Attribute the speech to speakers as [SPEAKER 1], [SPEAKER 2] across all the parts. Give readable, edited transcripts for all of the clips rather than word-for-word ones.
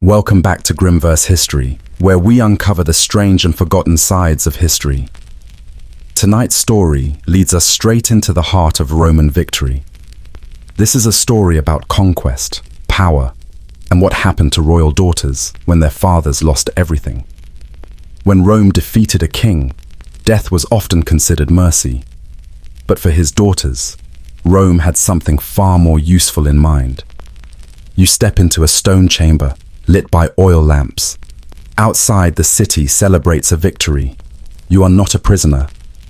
[SPEAKER 1] Welcome back to Grimverse History, where we uncover the strange and forgotten sides of history. Tonight's story leads us straight into the heart of Roman victory. This is a story about conquest, power, and what happened to royal daughters when their fathers lost everything. When Rome defeated a king, death was often considered mercy. But for his daughters, Rome had something far more useful in mind. You step into a stone chamber, lit by oil lamps. Outside, the city celebrates a victory. You are not a prisoner,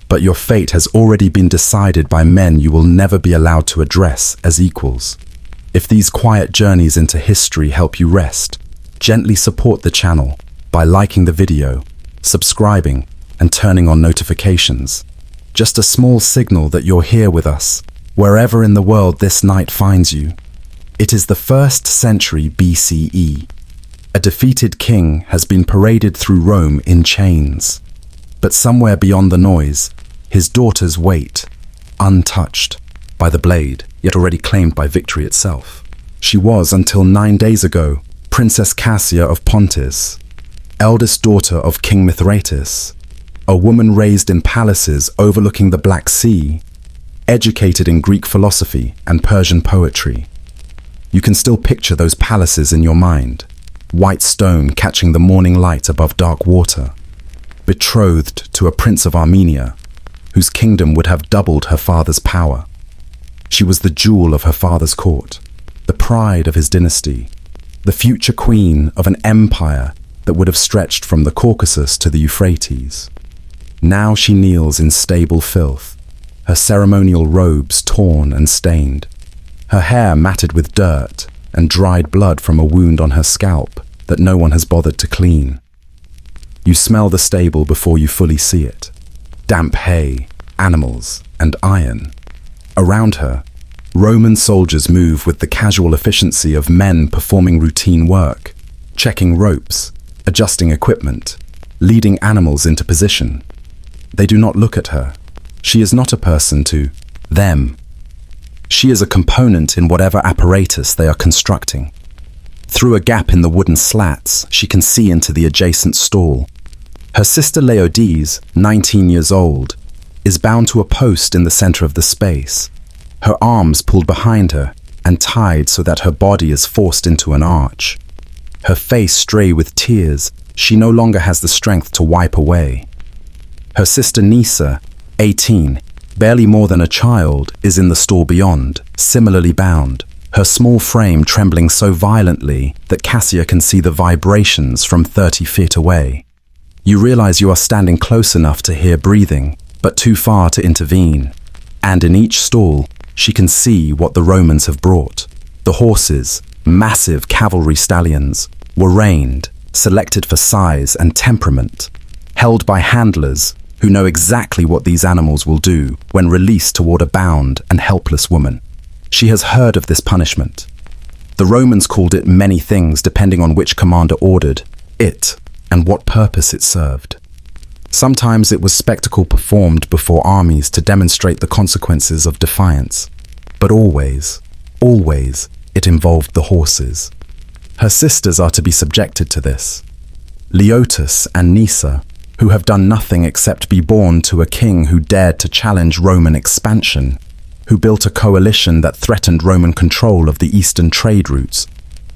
[SPEAKER 1] but your fate has already been decided by men you will never be allowed to address as equals. If these quiet journeys into history help you rest, gently support the channel by liking the video, subscribing, and turning on notifications. Just a small signal that you're here with us, wherever in the world this night finds you. It is the 1st century BCE. A defeated king has been paraded through Rome in chains. But somewhere beyond the noise, his daughters wait, untouched by the blade, yet already claimed by victory itself. She was, until 9 days ago, Princess Cassia of Pontus, eldest daughter of King Mithraeus, a woman raised in palaces overlooking the Black Sea, educated in Greek philosophy and Persian poetry. You can still picture those palaces in your mind. White stone catching the morning light above dark water, betrothed to a prince of Armenia, whose kingdom would have doubled her father's power. She was the jewel of her father's court, the pride of his dynasty, the future queen of an empire that would have stretched from the Caucasus to the Euphrates. Now she kneels in stable filth, her ceremonial robes torn and stained, her hair matted with dirt and dried blood from a wound on her scalp that no one has bothered to clean. You smell the stable before you fully see it. Damp hay, animals, and iron. Around her, Roman soldiers move with the casual efficiency of men performing routine work, checking ropes, adjusting equipment, leading animals into position. They do not look at her. She is not a person to them. She is a component in whatever apparatus they are constructing. Through a gap in the wooden slats, she can see into the adjacent stall. Her sister Laodice, 19 years old, is bound to a post in the center of the space, her arms pulled behind her and tied so that her body is forced into an arch. Her face stray with tears she no longer has the strength to wipe away. Her sister Nisa, 18, barely more than a child, is in the stall beyond, similarly bound, her small frame trembling so violently that Cassia can see the vibrations from 30 feet away. You realize you are standing close enough to hear breathing, but too far to intervene. And in each stall, she can see what the Romans have brought. The horses, massive cavalry stallions, were reined, selected for size and temperament, held by handlers who know exactly what these animals will do when released toward a bound and helpless woman. She has heard of this punishment. The Romans called it many things depending on which commander ordered it and what purpose it served. Sometimes it was spectacle performed before armies to demonstrate the consequences of defiance. But always, it involved the horses. Her sisters are to be subjected to this. Leotus and Nisa, who have done nothing except be born to a king who dared to challenge Roman expansion, who built a coalition that threatened Roman control of the eastern trade routes,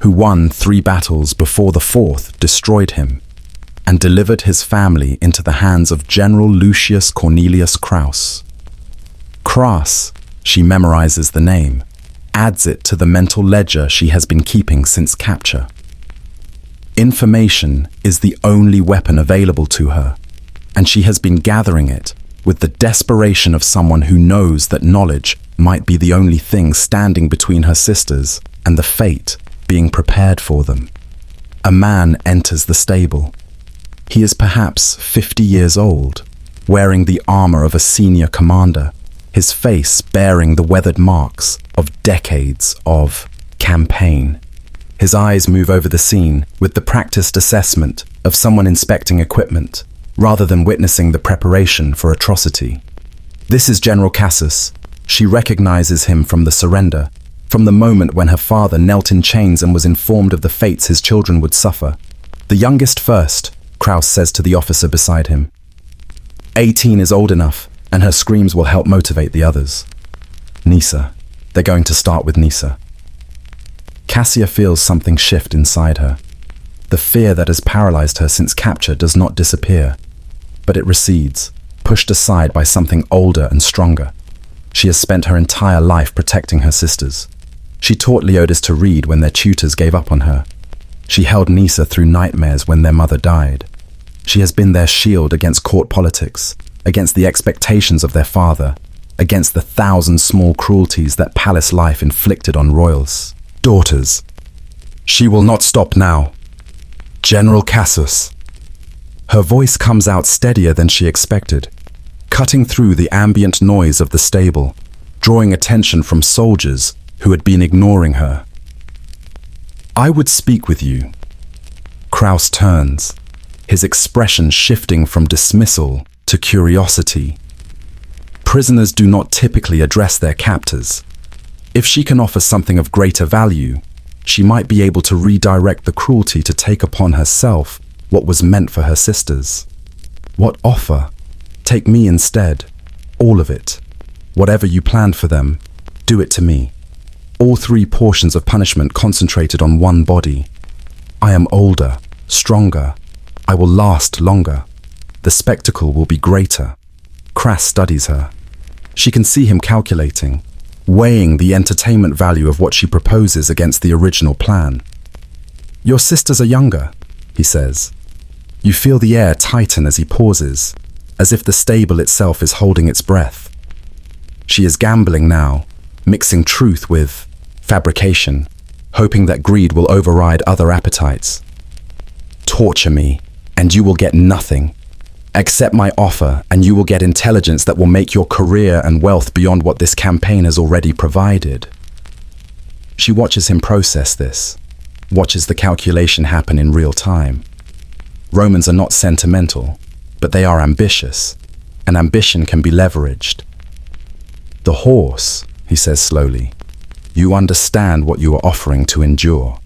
[SPEAKER 1] who won 3 battles before the 4th destroyed him, and delivered his family into the hands of General Lucius Cornelius Crassus. Cras, she memorizes the name, adds it to the mental ledger she has been keeping since capture. Information is the only weapon available to her, and she has been gathering it with the desperation of someone who knows that knowledge might be the only thing standing between her sisters and the fate being prepared for them. A man enters the stable. He is perhaps 50 years old, wearing the armor of a senior commander, his face bearing the weathered marks of decades of campaign. His eyes move over the scene with the practiced assessment of someone inspecting equipment, rather than witnessing the preparation for atrocity. This is General Crassus. She recognizes him from the surrender, from the moment when her father knelt in chains and was informed of the fates his children would suffer. The youngest first, Kraus says to the officer beside him. 18 is old enough, and her screams will help motivate the others. Nisa. They're going to start with Nisa. Cassia feels something shift inside her. The fear that has paralyzed her since capture does not disappear, but it recedes, pushed aside by something older and stronger. She has spent her entire life protecting her sisters. She taught Leodis to read when their tutors gave up on her. She held Nisa through nightmares when their mother died. She has been their shield against court politics, against the expectations of their father, against the 1,000 small cruelties that palace life inflicted on royals. Daughters. She will not stop now. General Cassus. Her voice comes out steadier than she expected, cutting through the ambient noise of the stable, drawing attention from soldiers who had been ignoring her. I would speak with you. Kraus turns, his expression shifting from dismissal to curiosity. Prisoners do not typically address their captors. If she can offer something of greater value, she might be able to redirect the cruelty to take upon herself what was meant for her sisters. What offer? Take me instead. All of it. Whatever you planned for them, do it to me. All 3 portions of punishment concentrated on one body. I am older, stronger. I will last longer. The spectacle will be greater. Krass studies her. She can see him calculating, weighing the entertainment value of what she proposes against the original plan. Your sisters are younger, he says. You feel the air tighten as he pauses, as if the stable itself is holding its breath. She is gambling now, mixing truth with fabrication, hoping that greed will override other appetites. Torture me, and you will get nothing. Accept my offer, and you will get intelligence that will make your career and wealth beyond what this campaign has already provided. She watches him process this, watches the calculation happen in real time. Romans are not sentimental, but they are ambitious, and ambition can be leveraged. The horse, he says slowly, you understand what you are offering to endure.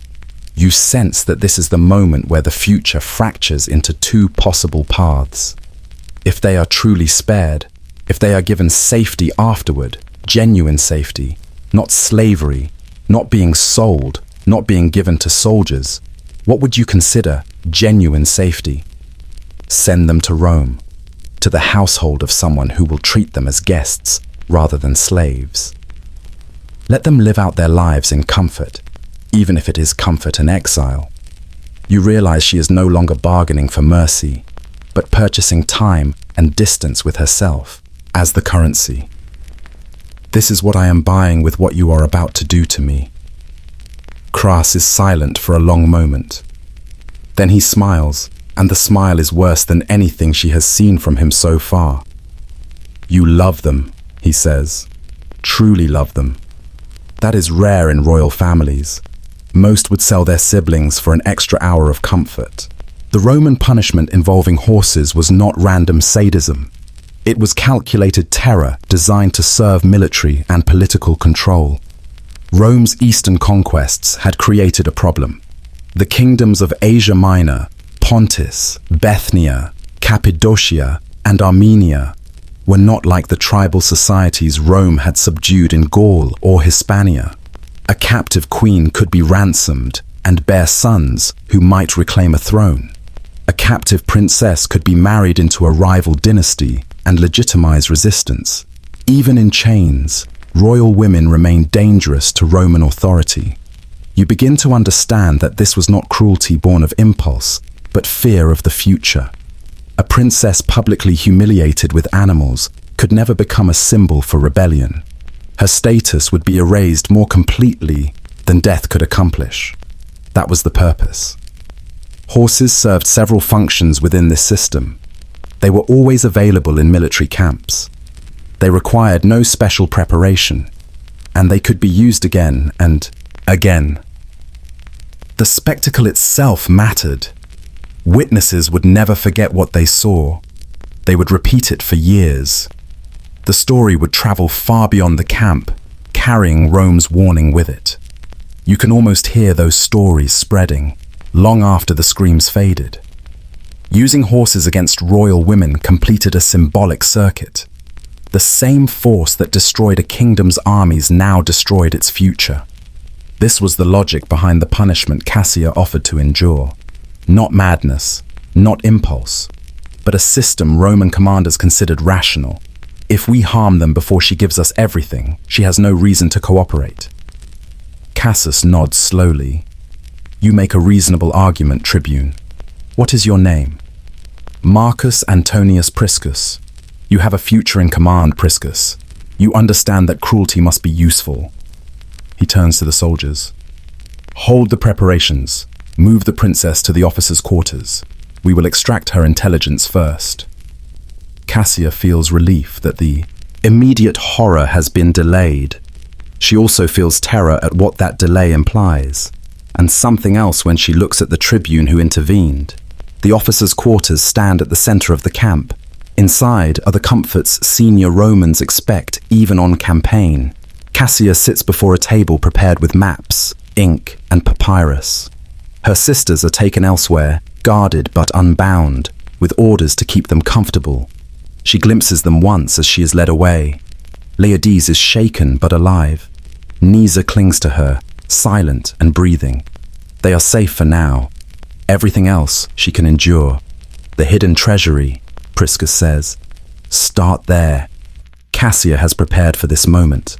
[SPEAKER 1] You sense that this is the moment where the future fractures into 2 possible paths. If they are truly spared, if they are given safety afterward, genuine safety, not slavery, not being sold, not being given to soldiers, what would you consider genuine safety? Send them to Rome, to the household of someone who will treat them as guests rather than slaves. Let them live out their lives in comfort, even if it is comfort and exile. You realize she is no longer bargaining for mercy, but purchasing time and distance with herself as the currency. This is what I am buying with what you are about to do to me. Krass is silent for a long moment. Then he smiles, and the smile is worse than anything she has seen from him so far. You love them, he says. Truly love them. That is rare in royal families. Most would sell their siblings for an extra hour of comfort. The Roman punishment involving horses was not random sadism. It was calculated terror designed to serve military and political control. Rome's eastern conquests had created a problem. The kingdoms of Asia Minor, Pontus, Bithynia, Cappadocia, and Armenia were not like the tribal societies Rome had subdued in Gaul or Hispania. A captive queen could be ransomed and bear sons who might reclaim a throne. A captive princess could be married into a rival dynasty and legitimize resistance. Even in chains, royal women remained dangerous to Roman authority. You begin to understand that this was not cruelty born of impulse, but fear of the future. A princess publicly humiliated with animals could never become a symbol for rebellion. Her status would be erased more completely than death could accomplish. That was the purpose. Horses served several functions within this system. They were always available in military camps. They required no special preparation, and they could be used again and again. The spectacle itself mattered. Witnesses would never forget what they saw. They would repeat it for years. The story would travel far beyond the camp, carrying Rome's warning with it. You can almost hear those stories spreading, long after the screams faded. Using horses against royal women completed a symbolic circuit. The same force that destroyed a kingdom's armies now destroyed its future. This was the logic behind the punishment Cassia offered to endure. Not madness, not impulse, but a system Roman commanders considered rational. If we harm them before she gives us everything, she has no reason to cooperate. Cassius nods slowly. You make a reasonable argument, Tribune. What is your name? Marcus Antonius Priscus. You have a future in command, Priscus. You understand that cruelty must be useful. He turns to the soldiers. Hold the preparations. Move the princess to the officers' quarters. We will extract her intelligence first. Cassia feels relief that the immediate horror has been delayed. She also feels terror at what that delay implies, and something else when she looks at the tribune who intervened. The officers' quarters stand at the center of the camp. Inside are the comforts senior Romans expect even on campaign. Cassia sits before a table prepared with maps, ink, and papyrus. Her sisters are taken elsewhere, guarded but unbound, with orders to keep them comfortable. She glimpses them once as she is led away. Laodice is shaken but alive. Nisa clings to her, silent and breathing. They are safe for now. Everything else she can endure. The hidden treasury, Priscus says. Start there. Cassia has prepared for this moment.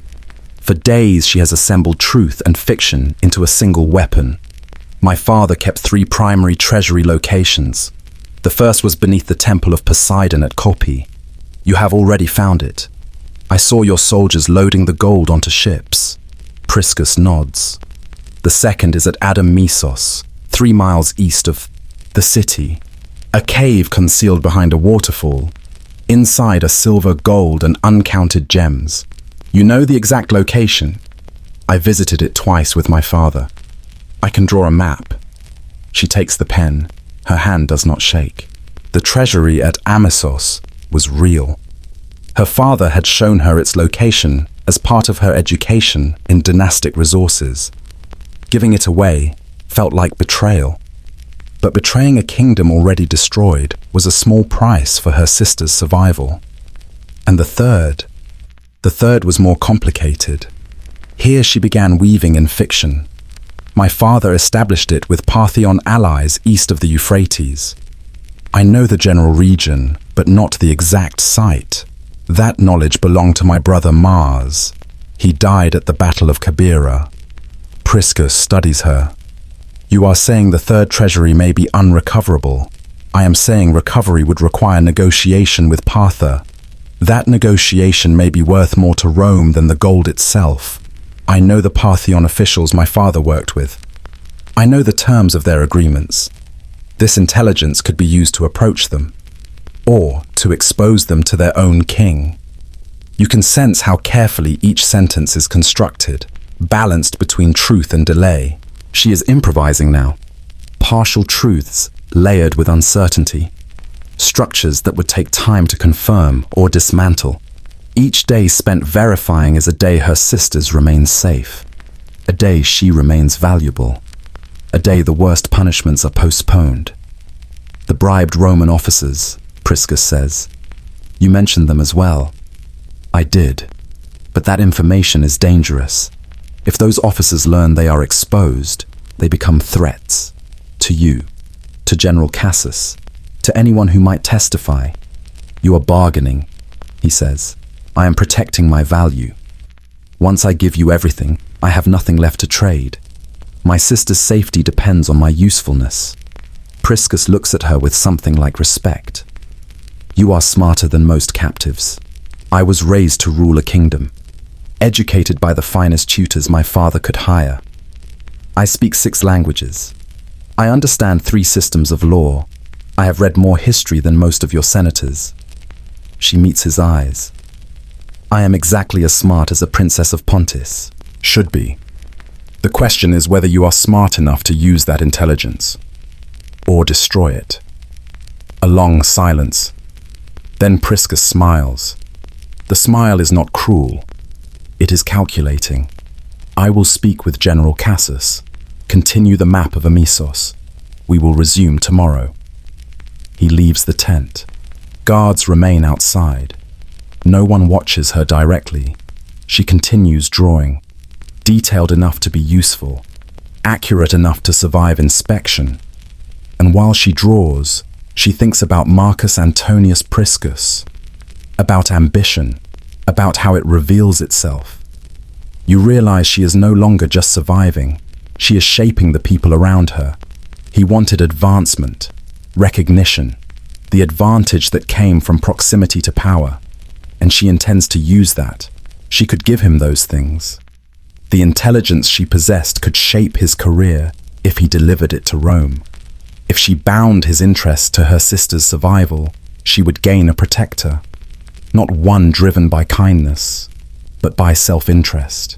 [SPEAKER 1] For days she has assembled truth and fiction into a single weapon. My father kept 3 primary treasury locations. The first was beneath the temple of Poseidon at Kopi. You have already found it. I saw your soldiers loading the gold onto ships. Priscus nods. The second is at Adam Mesos, 3 miles east of the city. A cave concealed behind a waterfall. Inside are silver, gold, and uncounted gems. You know the exact location. I visited it twice with my father. I can draw a map. She takes the pen. Her hand does not shake. The treasury at Amisos was real. Her father had shown her its location as part of her education in dynastic resources. Giving it away felt like betrayal. But betraying a kingdom already destroyed was a small price for her sister's survival. And the third was more complicated. Here she began weaving in fiction. My father established it with Parthian allies east of the Euphrates. I know the general region, but not the exact site. That knowledge belonged to my brother Mars. He died at the Battle of Cabira. Priscus studies her. You are saying the third treasury may be unrecoverable. I am saying recovery would require negotiation with Partha. That negotiation may be worth more to Rome than the gold itself. I know the Parthian officials my father worked with. I know the terms of their agreements. This intelligence could be used to approach them, or to expose them to their own king. You can sense how carefully each sentence is constructed, balanced between truth and delay. She is improvising now. Partial truths layered with uncertainty. Structures that would take time to confirm or dismantle. Each day spent verifying is a day her sisters remain safe. A day she remains valuable. A day the worst punishments are postponed. The bribed Roman officers, Priscus says. You mentioned them as well. I did. But that information is dangerous. If those officers learn they are exposed, they become threats. To you, to General Cassius, to anyone who might testify. You are bargaining, he says. I am protecting my value. Once I give you everything, I have nothing left to trade. My sister's safety depends on my usefulness. Priscus looks at her with something like respect. You are smarter than most captives. I was raised to rule a kingdom, educated by the finest tutors my father could hire. I speak 6 languages. I understand 3 systems of law. I have read more history than most of your senators. She meets his eyes. I am exactly as smart as a princess of Pontus. Should be. The question is whether you are smart enough to use that intelligence, or destroy it. A long silence. Then Priscus smiles. The smile is not cruel. It is calculating. I will speak with General Cassus. Continue the map of Amisos. We will resume tomorrow. He leaves the tent. Guards remain outside. No one watches her directly. She continues drawing, detailed enough to be useful, accurate enough to survive inspection. And while she draws, she thinks about Marcus Antonius Priscus, about ambition, about how it reveals itself. You realize she is no longer just surviving, she is shaping the people around her. He wanted advancement, recognition, the advantage that came from proximity to power, and she intends to use that. She could give him those things. The intelligence she possessed could shape his career if he delivered it to Rome. If she bound his interest to her sister's survival, she would gain a protector, not one driven by kindness, but by self-interest.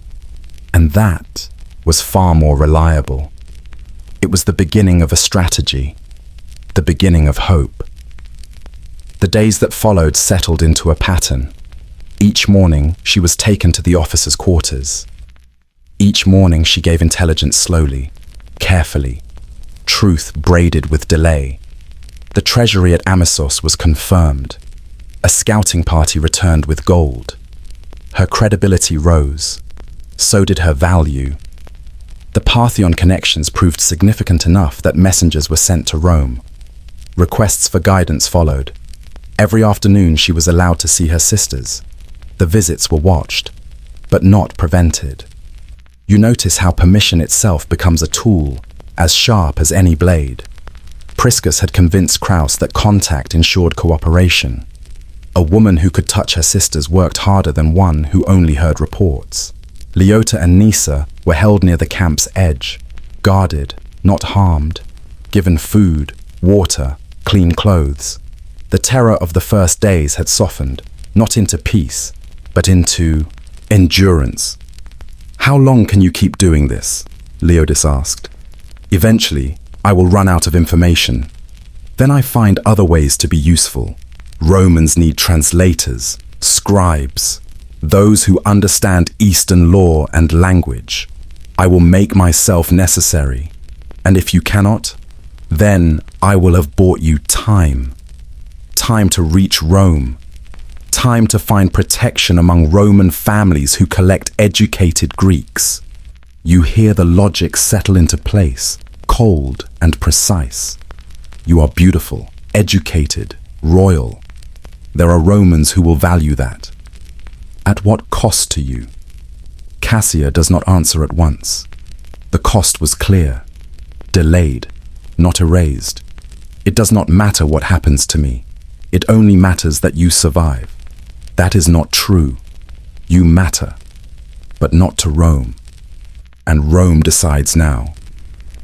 [SPEAKER 1] And that was far more reliable. It was the beginning of a strategy, the beginning of hope. The days that followed settled into a pattern. Each morning, she was taken to the officers' quarters. Each morning, she gave intelligence slowly, carefully, truth braided with delay. The treasury at Amisos was confirmed. A scouting party returned with gold. Her credibility rose. So did her value. The Parthenon connections proved significant enough that messengers were sent to Rome. Requests for guidance followed. Every afternoon she was allowed to see her sisters. The visits were watched, but not prevented. You notice how permission itself becomes a tool, as sharp as any blade. Priscus had convinced Kraus that contact ensured cooperation. A woman who could touch her sisters worked harder than one who only heard reports. Leota and Nisa were held near the camp's edge, guarded, not harmed, given food, water, clean clothes. The terror of the first days had softened, not into peace, but into endurance. "How long can you keep doing this?" Leodis asked. "Eventually, I will run out of information. Then I find other ways to be useful. Romans need translators, scribes, those who understand Eastern law and language. I will make myself necessary, and if you cannot, then I will have bought you time. Time to reach Rome. Time to find protection among Roman families who collect educated Greeks. You hear the logic settle into place, cold and precise. You are beautiful, educated, royal. There are Romans who will value that. At what cost to you?" Cassia does not answer at once. The cost was clear, delayed, not erased. "It does not matter what happens to me. It only matters that you survive." That is not true. You matter, but not to Rome. And Rome decides now.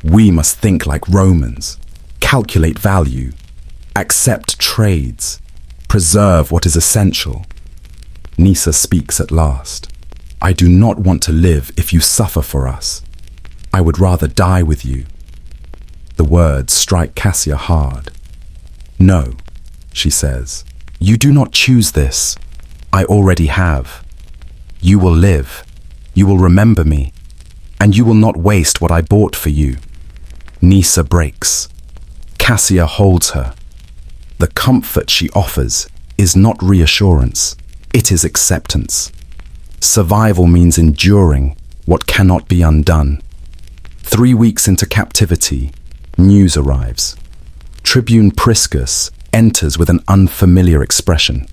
[SPEAKER 1] We must think like Romans, calculate value, accept trades, preserve what is essential. Nisa speaks at last. "I do not want to live if you suffer for us. I would rather die with you." The words strike Cassia hard. "No," she says, "you do not choose this. I already have. You will live, you will remember me, and you will not waste what I bought for you." Nisa breaks. Cassia holds her. The comfort she offers is not reassurance, it is acceptance. Survival means enduring what cannot be undone. 3 weeks into captivity, news arrives. Tribune Priscus enters with an unfamiliar expression.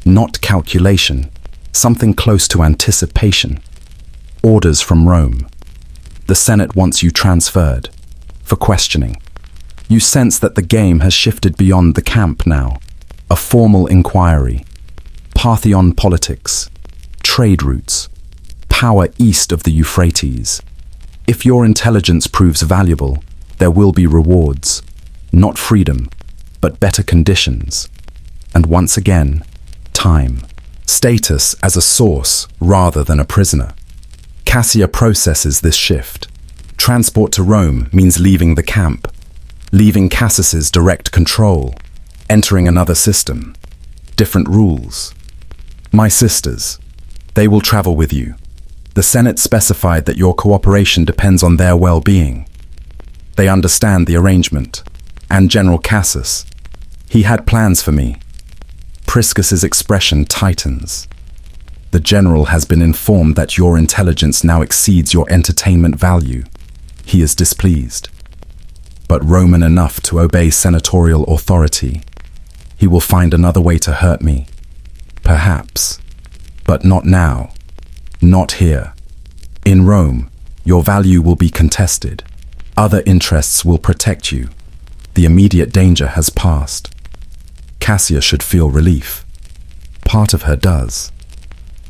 [SPEAKER 1] Not calculation, something close to anticipation. Orders from Rome. The Senate wants you transferred, for questioning. You sense that the game has shifted beyond the camp now. A formal inquiry. Parthenon politics, trade routes, power east of the Euphrates. If your intelligence proves valuable, there will be rewards. Not freedom, but better conditions. And once again, time. Status as a source rather than a prisoner. Cassia processes this shift. Transport to Rome means leaving the camp, leaving Cassus's direct control, entering another system, different rules. My sisters, They will travel with you. The Senate specified that your cooperation depends on their well-being. They understand the arrangement. And General Cassius, he had plans for me. Priscus's expression tightens. The general has been informed that your intelligence now exceeds your entertainment value. He is displeased. But Roman enough to obey senatorial authority. He will find another way to hurt me. Perhaps. But not now. Not here. In Rome, your value will be contested. Other interests will protect you. The immediate danger has passed. Cassia should feel relief. Part of her does.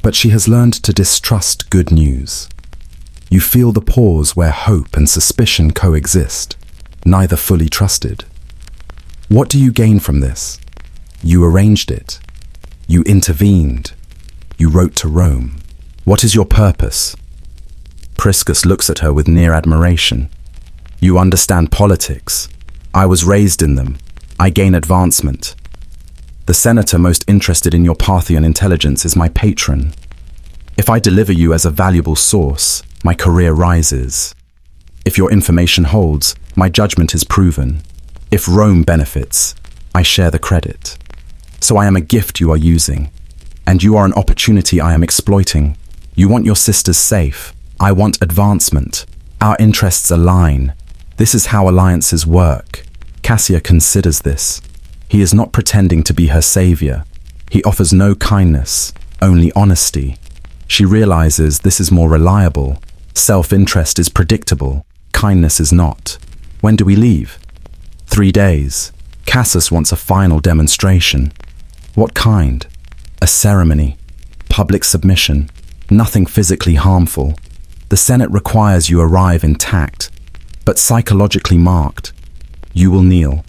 [SPEAKER 1] But she has learned to distrust good news. You feel the pause where hope and suspicion coexist, neither fully trusted. What do you gain from this? You arranged it. You intervened. You wrote to Rome. What is your purpose? Priscus looks at her with near admiration. You understand politics. I was raised in them. I gain advancement. The senator most interested in your Parthian intelligence is my patron. If I deliver you as a valuable source, my career rises. If your information holds, my judgment is proven. If Rome benefits, I share the credit. So I am a gift you are using, and you are an opportunity I am exploiting. You want your sisters safe. I want advancement. Our interests align. This is how alliances work. Cassia considers this. He is not pretending to be her savior. He offers no kindness, only honesty. She realizes this is more reliable. Self-interest is predictable. Kindness is not. When do we leave? 3 days. Cassius wants a final demonstration. What kind? A ceremony. Public submission. Nothing physically harmful. The Senate requires you arrive intact, but psychologically marked. You will kneel.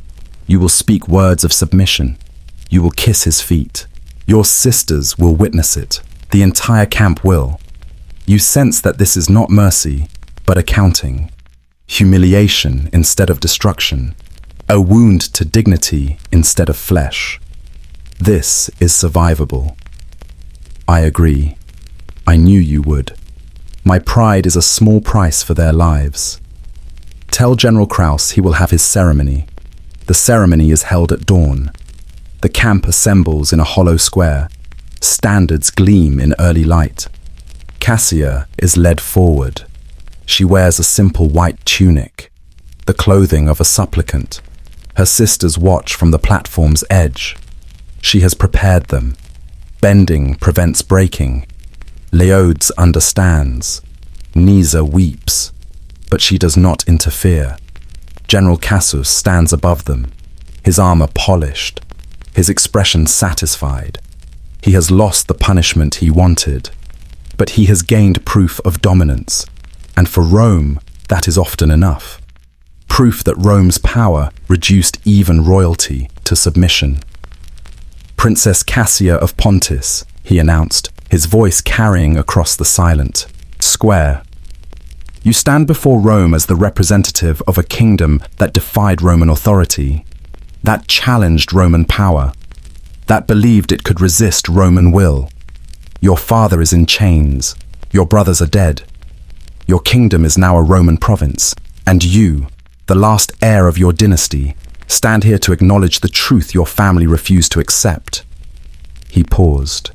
[SPEAKER 1] You will speak words of submission. You will kiss his feet. Your sisters will witness it. The entire camp will. You sense that this is not mercy, but accounting. Humiliation instead of destruction. A wound to dignity instead of flesh. This is survivable. I agree. I knew you would. My pride is a small price for their lives. Tell General Kraus he will have his ceremony. The ceremony is held at dawn. The camp assembles in a hollow square. Standards gleam in early light. Cassia is led forward. She wears a simple white tunic, the clothing of a supplicant. Her sisters watch from the platform's edge. She has prepared them. Bending prevents breaking. Leodes understands. Nisa weeps, but she does not interfere. General Cassius stands above them, his armor polished, his expression satisfied. He has lost the punishment he wanted, but he has gained proof of dominance, and for Rome, that is often enough. Proof that Rome's power reduced even royalty to submission. Princess Cassia of Pontus, he announced, his voice carrying across the silent square. You stand before Rome as the representative of a kingdom that defied Roman authority, that challenged Roman power, that believed it could resist Roman will. Your father is in chains. Your brothers are dead. Your kingdom is now a Roman province, and you, the last heir of your dynasty, stand here to acknowledge the truth your family refused to accept. He paused.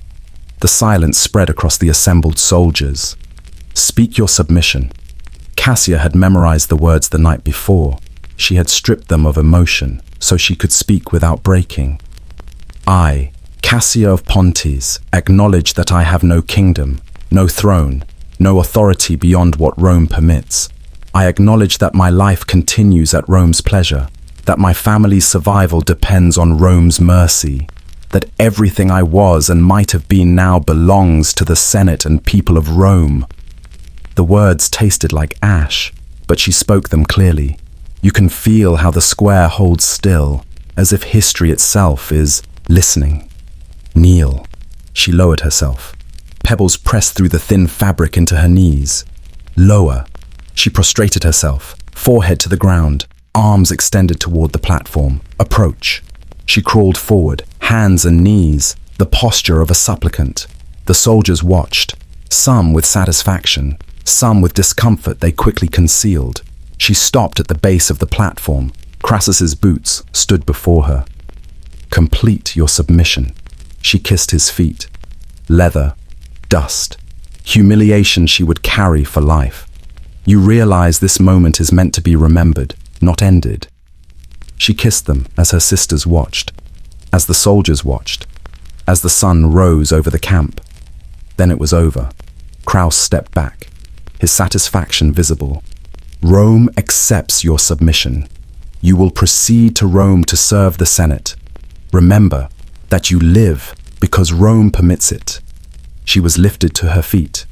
[SPEAKER 1] The silence spread across the assembled soldiers. Speak your submission. Cassia had memorized the words the night before. She had stripped them of emotion, so she could speak without breaking. I, Cassia of Pontus, acknowledge that I have no kingdom, no throne, no authority beyond what Rome permits. I acknowledge that my life continues at Rome's pleasure, that my family's survival depends on Rome's mercy, that everything I was and might have been now belongs to the Senate and people of Rome. The words tasted like ash, but she spoke them clearly. You can feel how the square holds still, as if history itself is listening. Kneel. She lowered herself. Pebbles pressed through the thin fabric into her knees. Lower. She prostrated herself, forehead to the ground, arms extended toward the platform. Approach. She crawled forward, hands and knees, the posture of a supplicant. The soldiers watched, some with satisfaction, some with discomfort they quickly concealed. She stopped at the base of the platform. Crassus's boots stood before her. "Complete your submission." She kissed his feet. Leather, dust, humiliation she would carry for life. "You realize this moment is meant to be remembered, not ended." She kissed them as her sisters watched, as the soldiers watched, as the sun rose over the camp. Then it was over. Kraus stepped back, his satisfaction visible. "Rome accepts your submission. You will proceed to Rome to serve the Senate. Remember that you live because Rome permits it." She was lifted to her feet,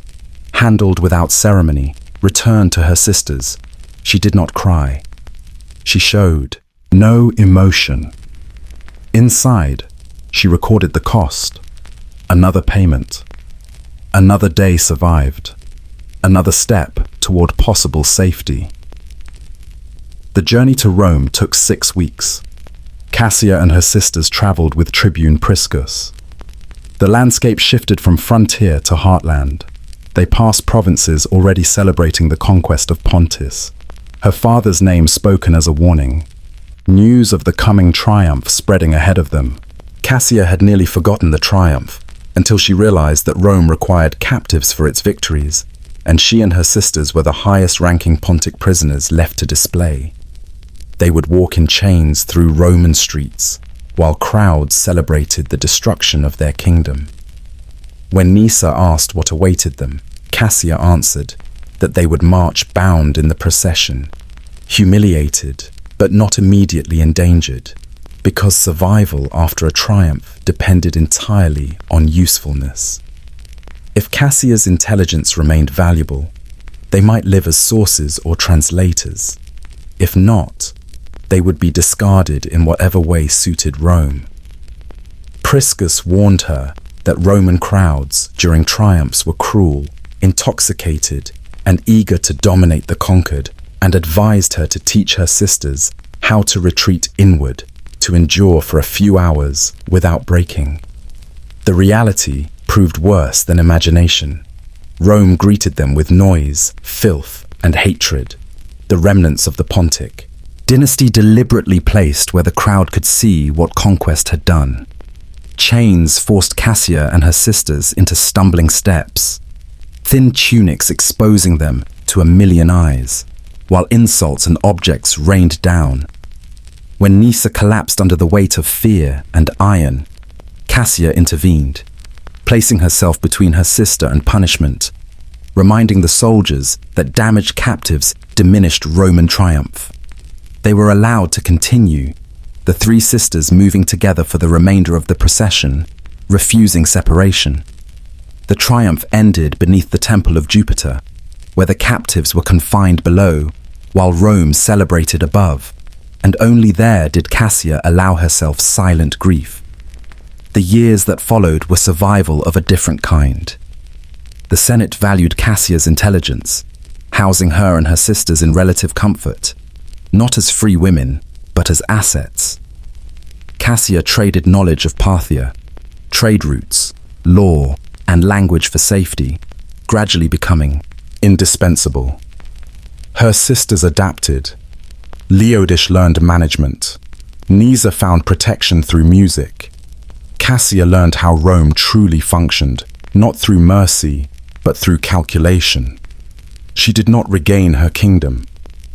[SPEAKER 1] handled without ceremony, returned to her sisters. She did not cry. She showed no emotion. Inside, she recorded the cost. Another payment. Another day survived. Another step toward possible safety. The journey to Rome took 6 weeks. Cassia and her sisters traveled with Tribune Priscus. The landscape shifted from frontier to heartland. They passed provinces already celebrating the conquest of Pontus. Her father's name spoken as a warning. News of the coming triumph spreading ahead of them. Cassia had nearly forgotten the triumph until she realized that Rome required captives for its victories, and she and her sisters were the highest-ranking Pontic prisoners left to display. They would walk in chains through Roman streets, while crowds celebrated the destruction of their kingdom. When Nisa asked what awaited them, Cassia answered that they would march bound in the procession, humiliated but not immediately endangered, because survival after a triumph depended entirely on usefulness. If Cassia's intelligence remained valuable, they might live as sources or translators. If not, they would be discarded in whatever way suited Rome. Priscus warned her that Roman crowds during triumphs were cruel, intoxicated, and eager to dominate the conquered, and advised her to teach her sisters how to retreat inward, to endure for a few hours without breaking. The reality proved worse than imagination. Rome greeted them with noise, filth, and hatred, the remnants of the Pontic dynasty deliberately placed where the crowd could see what conquest had done. Chains forced Cassia and her sisters into stumbling steps, thin tunics exposing them to a million eyes, while insults and objects rained down. When Nisa collapsed under the weight of fear and iron, Cassia intervened, placing herself between her sister and punishment, reminding the soldiers that damaged captives diminished Roman triumph. They were allowed to continue, the 3 sisters moving together for the remainder of the procession, refusing separation. The triumph ended beneath the temple of Jupiter, where the captives were confined below, while Rome celebrated above, and only there did Cassia allow herself silent grief. The years that followed were survival of a different kind. The Senate valued Cassia's intelligence, housing her and her sisters in relative comfort, not as free women, but as assets. Cassia traded knowledge of Parthia, trade routes, law, and language for safety, gradually becoming indispensable. Her sisters adapted. Leodish learned management. Nisa found protection through music. Cassia learned how Rome truly functioned, not through mercy, but through calculation. She did not regain her kingdom.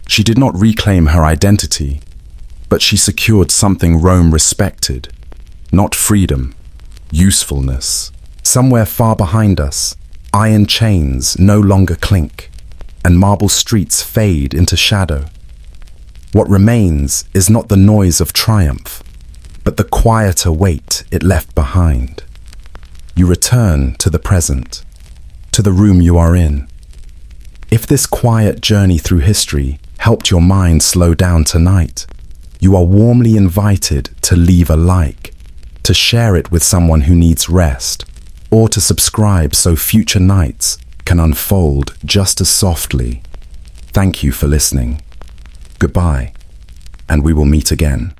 [SPEAKER 1] She did not reclaim her identity, but she secured something Rome respected, not freedom, usefulness. Somewhere far behind us, iron chains no longer clink, and marble streets fade into shadow. What remains is not the noise of triumph, but the quieter weight it left behind. You return to the present, to the room you are in. If this quiet journey through history helped your mind slow down tonight, you are warmly invited to leave a like, to share it with someone who needs rest, or to subscribe so future nights can unfold just as softly. Thank you for listening. Goodbye, and we will meet again.